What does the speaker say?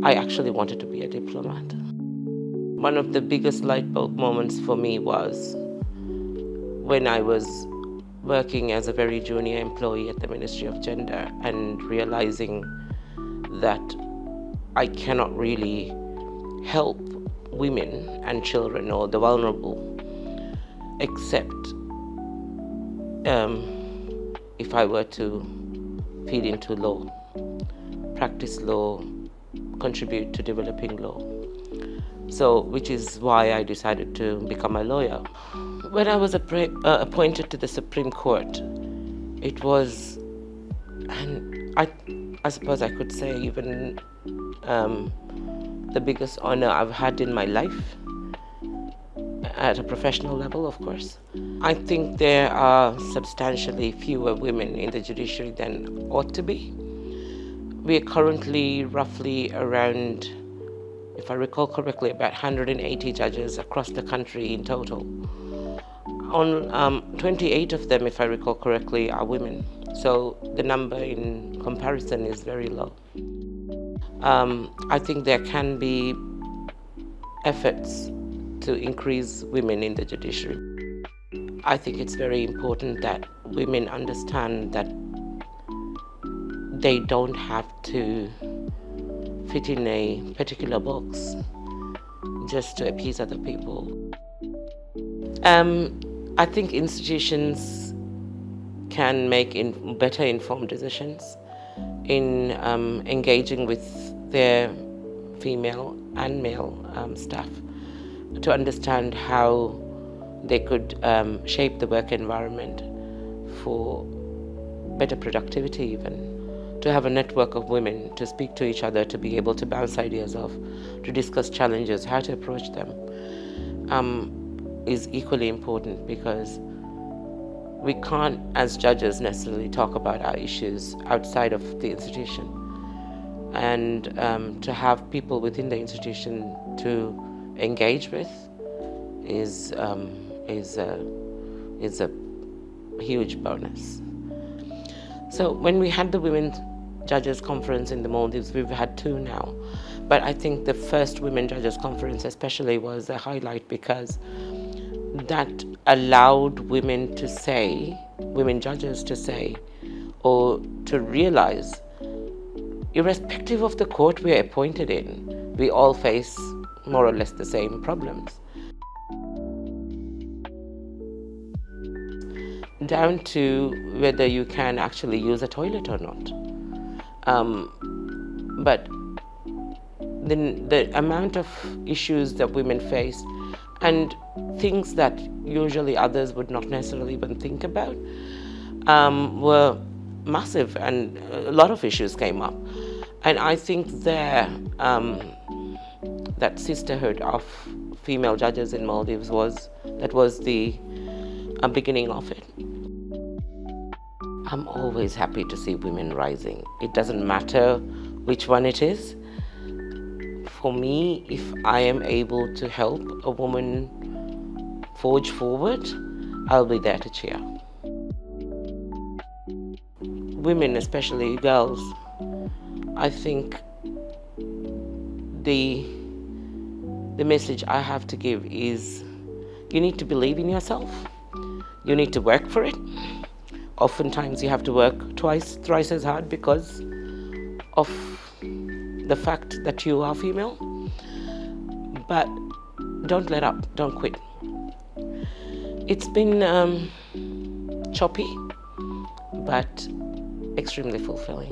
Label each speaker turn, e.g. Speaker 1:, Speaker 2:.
Speaker 1: I actually wanted to be a diplomat. One of the biggest light bulb moments for me was when I was working as a very junior employee at the Ministry of Gender and realizing that I cannot really help women and children or the vulnerable except if I were to feed into law, practice law, contribute to developing law. So, which is why I decided to become a lawyer. When I was appointed to the Supreme Court, it was, and I suppose I could say even the biggest honor I've had in my life, at a professional level, of course. I think there are substantially fewer women in the judiciary than ought to be. We are currently roughly around, if I recall correctly, about 180 judges across the country in total. 28 of them, if I recall correctly, are women. So the number in comparison is very low. I think there can be efforts to increase women in the judiciary. I think it's very important that women understand that they don't have to fit in a particular box just to appease other people. I think institutions can make better informed decisions in engaging with their female and male staff to understand how they could shape the work environment for better productivity even, to have a network of women to speak to each other, to be able to bounce ideas off, to discuss challenges, how to approach them, is equally important, because we can't, as judges, necessarily talk about our issues outside of the institution. And to have people within the institution to engage with is a huge bonus. So when we had the Women Judges Conference in the Maldives, we've had two now, but I think the first Women Judges Conference especially was a highlight, because that allowed women to say, women judges to say, or to realize, irrespective of the court we are appointed in, we all face more or less the same problems. Down to whether you can actually use a toilet or not. But the amount of issues that women face and things that usually others would not necessarily even think about were massive, and a lot of issues came up. And I think that sisterhood of female judges in Maldives was the beginning of it. I'm always happy to see women rising. It doesn't matter which one it is. For me, if I am able to help a woman forge forward, I'll be there to cheer. Women, especially girls, I think the message I have to give is, you need to believe in yourself. You need to work for it. Oftentimes you have to work twice, thrice as hard because of the fact that you are female. But don't let up, don't quit. It's been choppy, but extremely fulfilling.